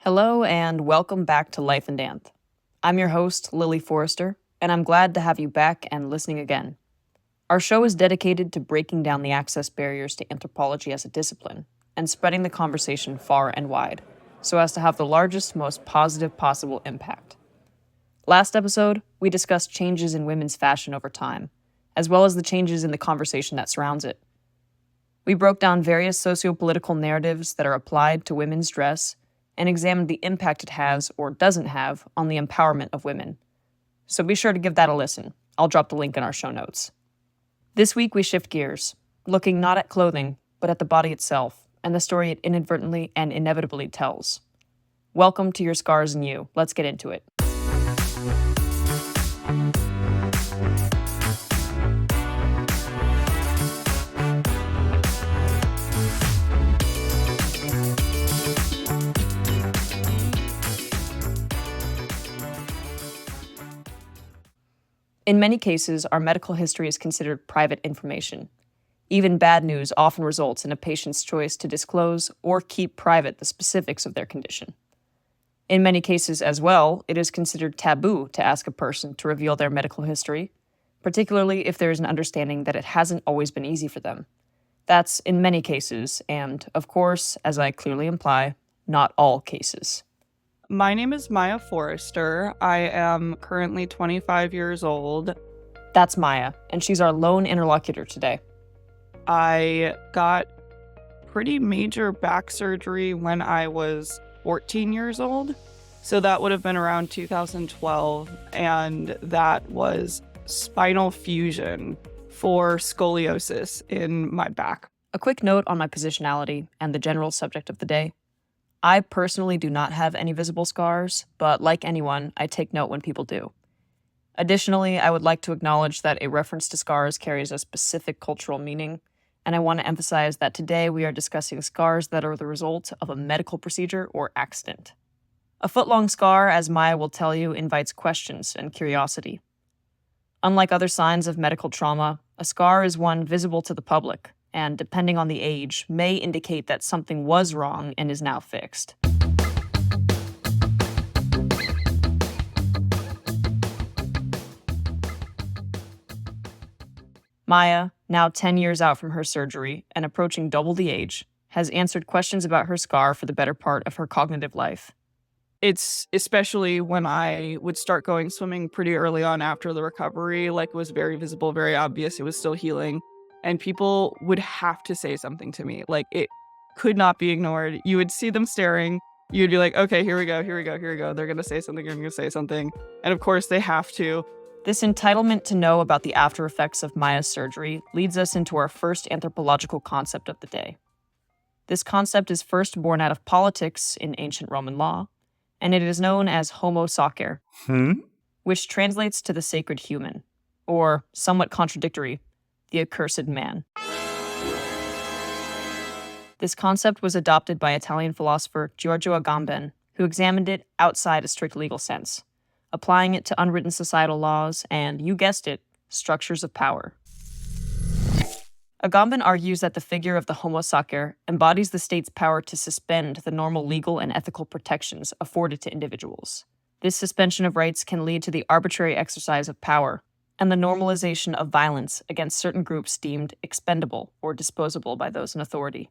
Hello and welcome back to Life Anth. I'm your host, Lily Forrester, and I'm glad to have you back and listening again. Our show is dedicated to breaking down the access barriers to anthropology as a discipline and spreading the conversation far and wide so as to have the largest, most positive possible impact. Last episode, we discussed changes in women's fashion over time, as well as the changes in the conversation that surrounds it. We broke down various socio-political narratives that are applied to women's dress and examined the impact it has or doesn't have on the empowerment of women. So be sure to give that a listen. I'll drop the link in our show notes. This week we shift gears, looking not at clothing, but at the body itself and the story it inadvertently and inevitably tells. Welcome to Your Scars and You. Let's get into it. In many cases, our medical history is considered private information. Even bad news often results in a patient's choice to disclose or keep private the specifics of their condition. In many cases as well, it is considered taboo to ask a person to reveal their medical history, particularly if there is an understanding that it hasn't always been easy for them. That's in many cases, and, of course, as I clearly imply, not all cases. My name is Maya Forrester. I am currently 25 years old. That's Maya, and she's our lone interlocutor today. I got pretty major back surgery when I was 14 years old. So that would have been around 2012, and that was spinal fusion for scoliosis in my back. A quick note on my positionality and the general subject of the day. I personally do not have any visible scars, but like anyone, I take note when people do. Additionally, I would like to acknowledge that a reference to scars carries a specific cultural meaning, and I want to emphasize that today we are discussing scars that are the result of a medical procedure or accident. A foot-long scar, as Maya will tell you, invites questions and curiosity. Unlike other signs of medical trauma, a scar is one visible to the public, and depending on the age, may indicate that something was wrong and is now fixed. Maya, now 10 years out from her surgery and approaching double the age, has answered questions about her scar for the better part of her cognitive life. It's especially when I would start going swimming pretty early on after the recovery, like it was very visible, very obvious, it was still healing. And people would have to say something to me. Like, it could not be ignored. You would see them staring. You'd be like, okay, here we go. They're going to say something. And of course, they have to. This entitlement to know about the after effects of Maya's surgery leads us into our first anthropological concept of the day. This concept is first born out of politics in ancient Roman law, and it is known as homo sacer, which translates to the sacred human, or, somewhat contradictory, the accursed man. This concept was adopted by Italian philosopher Giorgio Agamben, who examined it outside a strict legal sense, applying it to unwritten societal laws and, you guessed it, structures of power. Agamben argues that the figure of the homo sacer embodies the state's power to suspend the normal legal and ethical protections afforded to individuals. This suspension of rights can lead to the arbitrary exercise of power and the normalization of violence against certain groups deemed expendable or disposable by those in authority.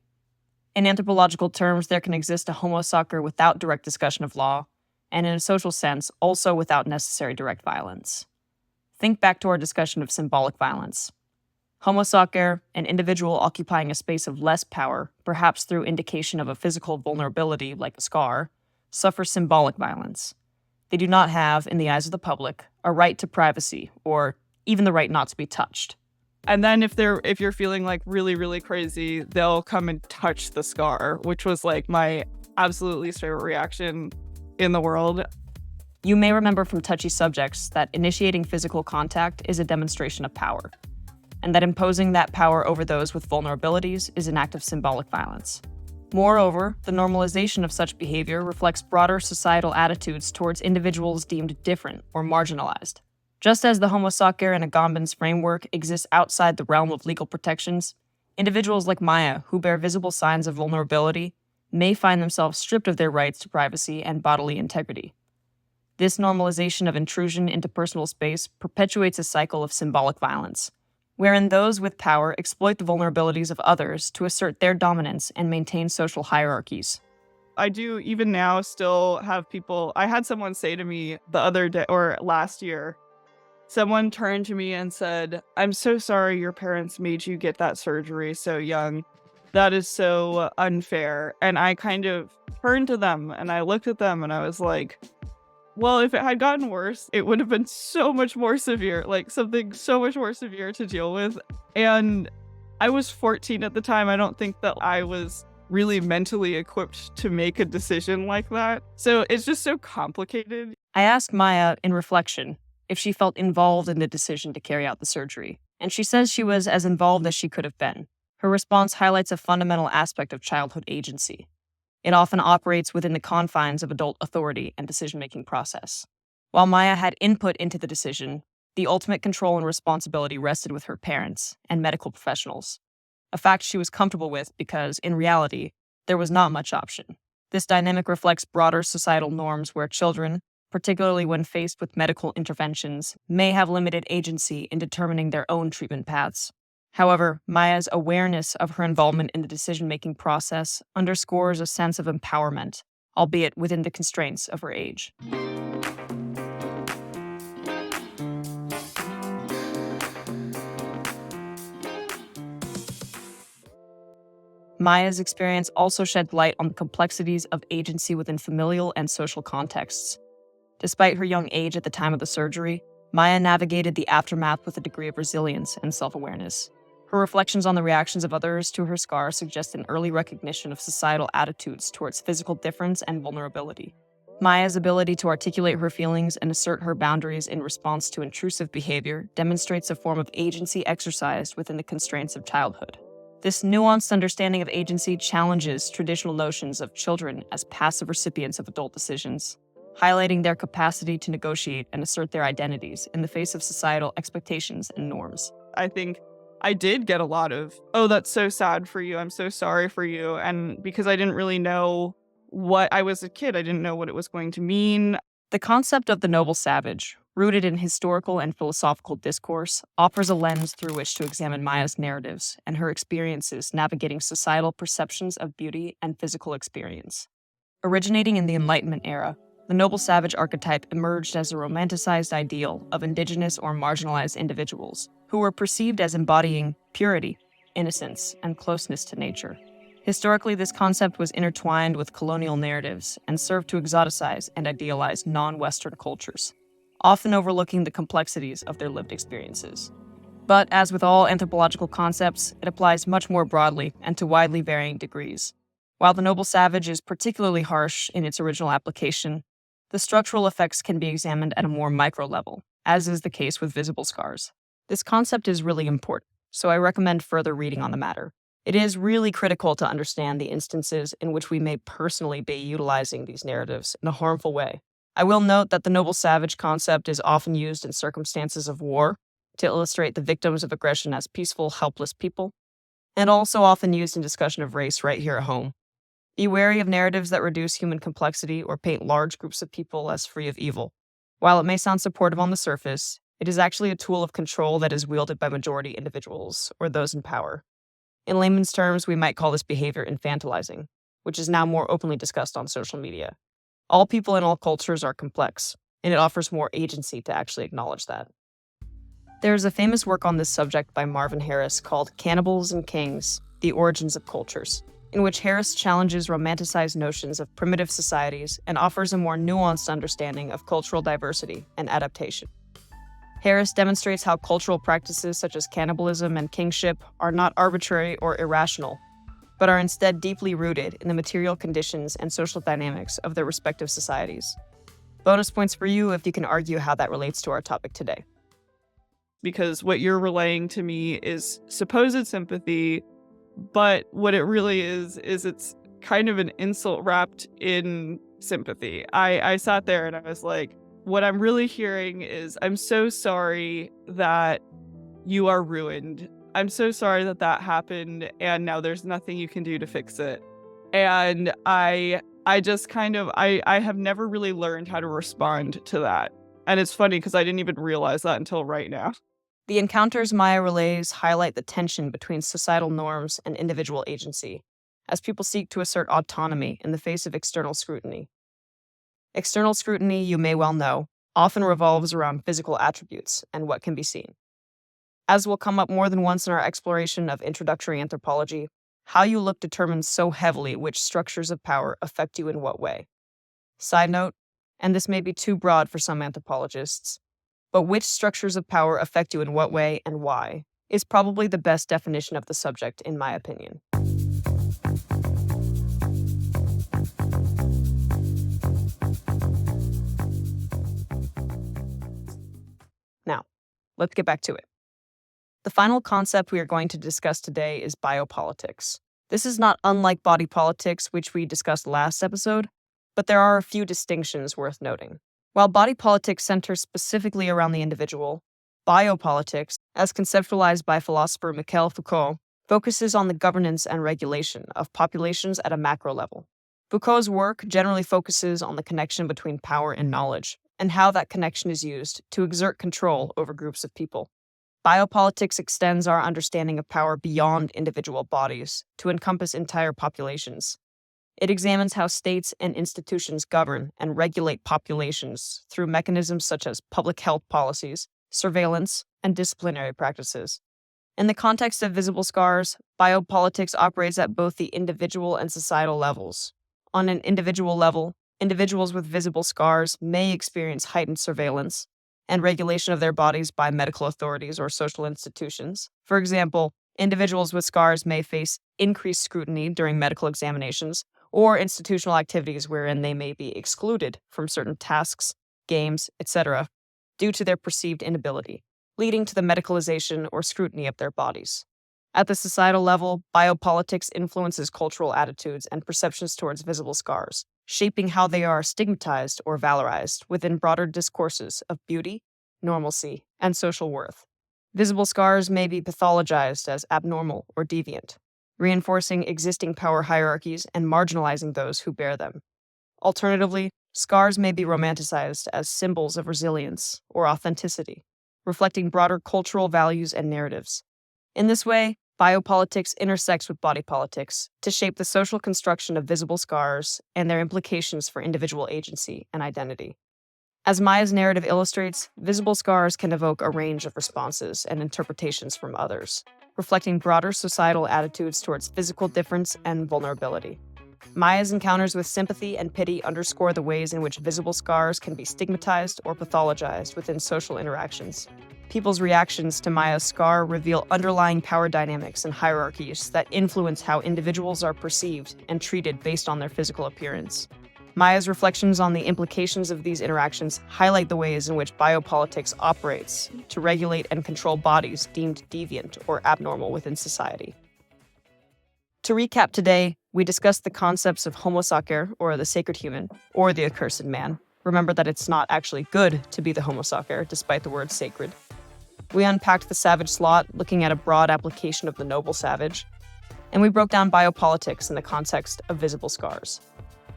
In anthropological terms, there can exist a homo sacer without direct discussion of law, and in a social sense, also without necessary direct violence. Think back to our discussion of symbolic violence. Homo sacer, an individual occupying a space of less power, perhaps through indication of a physical vulnerability like a scar, suffers symbolic violence. They do not have, in the eyes of the public, a right to privacy, or even the right not to be touched. And then if you're feeling like really, really crazy, they'll come and touch the scar, which was like my absolute least favorite reaction in the world. You may remember from touchy subjects that initiating physical contact is a demonstration of power, and that imposing that power over those with vulnerabilities is an act of symbolic violence. Moreover, the normalization of such behavior reflects broader societal attitudes towards individuals deemed different or marginalized. Just as the homo sacer in Agamben's framework exists outside the realm of legal protections, individuals like Maya, who bear visible signs of vulnerability, may find themselves stripped of their rights to privacy and bodily integrity. This normalization of intrusion into personal space perpetuates a cycle of symbolic violence, wherein those with power exploit the vulnerabilities of others to assert their dominance and maintain social hierarchies. I do even now still have people. I had someone say to me the other day or last year, someone turned to me and said, "I'm so sorry your parents made you get that surgery so young. That is so unfair." And I kind of turned to them and I looked at them and I was like, well, if it had gotten worse, it would have been so much more severe, like something so much more severe to deal with. And I was 14 at the time. I don't think that I was really mentally equipped to make a decision like that. So it's just so complicated. I asked Maya, in reflection, if she felt involved in the decision to carry out the surgery, and she says she was as involved as she could have been. Her response highlights a fundamental aspect of childhood agency. It often operates within the confines of adult authority and decision-making process. While Maya had input into the decision, the ultimate control and responsibility rested with her parents and medical professionals, a fact she was comfortable with because, in reality, there was not much option. This dynamic reflects broader societal norms where children, particularly when faced with medical interventions, may have limited agency in determining their own treatment paths. However, Maya's awareness of her involvement in the decision-making process underscores a sense of empowerment, albeit within the constraints of her age. Maya's experience also shed light on the complexities of agency within familial and social contexts. Despite her young age at the time of the surgery, Maya navigated the aftermath with a degree of resilience and self-awareness. Her reflections on the reactions of others to her scar suggest an early recognition of societal attitudes towards physical difference and vulnerability. Maya's ability to articulate her feelings and assert her boundaries in response to intrusive behavior demonstrates a form of agency exercised within the constraints of childhood. This nuanced understanding of agency challenges traditional notions of children as passive recipients of adult decisions, highlighting their capacity to negotiate and assert their identities in the face of societal expectations and norms. I think I did get a lot of, "Oh, that's so sad for you. I'm so sorry for you." And because I didn't really know what I was a kid, I didn't know what it was going to mean. The concept of the noble savage, rooted in historical and philosophical discourse, offers a lens through which to examine Maya's narratives and her experiences navigating societal perceptions of beauty and physical experience. Originating in the Enlightenment era, the noble savage archetype emerged as a romanticized ideal of indigenous or marginalized individuals who were perceived as embodying purity, innocence, and closeness to nature. Historically, this concept was intertwined with colonial narratives and served to exoticize and idealize non-Western cultures, often overlooking the complexities of their lived experiences. But as with all anthropological concepts, it applies much more broadly and to widely varying degrees. While the noble savage is particularly harsh in its original application, the structural effects can be examined at a more micro level, as is the case with visible scars. This concept is really important, so I recommend further reading on the matter. It is really critical to understand the instances in which we may personally be utilizing these narratives in a harmful way. I will note that the noble savage concept is often used in circumstances of war to illustrate the victims of aggression as peaceful, helpless people, and also often used in discussion of race right here at home. Be wary of narratives that reduce human complexity or paint large groups of people as free of evil. While it may sound supportive on the surface, it is actually a tool of control that is wielded by majority individuals or those in power. In layman's terms, we might call this behavior infantilizing, which is now more openly discussed on social media. All people in all cultures are complex, and it offers more agency to actually acknowledge that. There is a famous work on this subject by Marvin Harris called Cannibals and Kings: The Origins of Cultures, in which Harris challenges romanticized notions of primitive societies and offers a more nuanced understanding of cultural diversity and adaptation. Harris demonstrates how cultural practices such as cannibalism and kingship are not arbitrary or irrational, but are instead deeply rooted in the material conditions and social dynamics of their respective societies. Bonus points for you if you can argue how that relates to our topic today. Because what you're relaying to me is supposed sympathy, but what it really is it's kind of an insult wrapped in sympathy. I sat there and I was like, what I'm really hearing is, I'm so sorry that you are ruined. I'm so sorry that that happened and now there's nothing you can do to fix it. And I just kind of, I have never really learned how to respond to that. And it's funny because I didn't even realize that until right now. The encounters Maya relays highlight the tension between societal norms and individual agency, as people seek to assert autonomy in the face of external scrutiny. External scrutiny, you may well know, often revolves around physical attributes and what can be seen. As will come up more than once in our exploration of introductory anthropology, how you look determines so heavily which structures of power affect you in what way. Side note, and this may be too broad for some anthropologists, but which structures of power affect you in what way and why is probably the best definition of the subject, in my opinion. Now, let's get back to it. The final concept we are going to discuss today is biopolitics. This is not unlike body politics, which we discussed last episode, but there are a few distinctions worth noting. While body politics centers specifically around the individual, biopolitics, as conceptualized by philosopher Michel Foucault, focuses on the governance and regulation of populations at a macro level. Foucault's work generally focuses on the connection between power and knowledge, and how that connection is used to exert control over groups of people. Biopolitics extends our understanding of power beyond individual bodies to encompass entire populations. It examines how states and institutions govern and regulate populations through mechanisms such as public health policies, surveillance, and disciplinary practices. In the context of visible scars, biopolitics operates at both the individual and societal levels. On an individual level, individuals with visible scars may experience heightened surveillance and regulation of their bodies by medical authorities or social institutions. For example, individuals with scars may face increased scrutiny during medical examinations or institutional activities wherein they may be excluded from certain tasks, games, etc., due to their perceived inability, leading to the medicalization or scrutiny of their bodies. At the societal level, biopolitics influences cultural attitudes and perceptions towards visible scars, shaping how they are stigmatized or valorized within broader discourses of beauty, normalcy, and social worth. Visible scars may be pathologized as abnormal or deviant, reinforcing existing power hierarchies and marginalizing those who bear them. Alternatively, scars may be romanticized as symbols of resilience or authenticity, reflecting broader cultural values and narratives. In this way, biopolitics intersects with body politics to shape the social construction of visible scars and their implications for individual agency and identity. As Maya's narrative illustrates, visible scars can evoke a range of responses and interpretations from others, reflecting broader societal attitudes towards physical difference and vulnerability. Maya's encounters with sympathy and pity underscore the ways in which visible scars can be stigmatized or pathologized within social interactions. People's reactions to Maya's scar reveal underlying power dynamics and hierarchies that influence how individuals are perceived and treated based on their physical appearance. Maya's reflections on the implications of these interactions highlight the ways in which biopolitics operates to regulate and control bodies deemed deviant or abnormal within society. To recap today, we discussed the concepts of homo sacer, or the sacred human, or the accursed man. Remember that it's not actually good to be the homo sacer, despite the word sacred. We unpacked the savage slot, looking at a broad application of the noble savage. And we broke down biopolitics in the context of visible scars.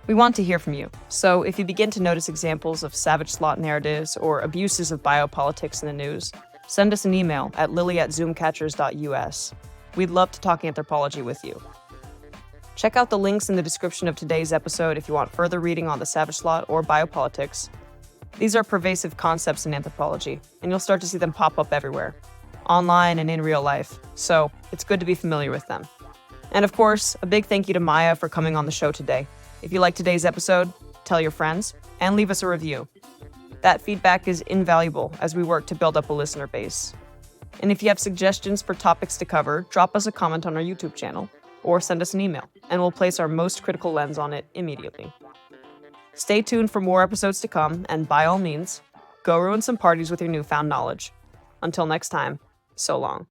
We want to hear from you, so if you begin to notice examples of savage slot narratives or abuses of biopolitics in the news, send us an email at lily@zoomcatchers.us. We'd love to talk anthropology with you. Check out the links in the description of today's episode if you want further reading on the savage slot or biopolitics. These are pervasive concepts in anthropology, and you'll start to see them pop up everywhere, online and in real life, so it's good to be familiar with them. And of course, a big thank you to Maya for coming on the show today. If you liked today's episode, tell your friends, and leave us a review. That feedback is invaluable as we work to build up a listener base. And if you have suggestions for topics to cover, drop us a comment on our YouTube channel, or send us an email, and we'll place our most critical lens on it immediately. Stay tuned for more episodes to come, and by all means, go ruin some parties with your newfound knowledge. Until next time, so long.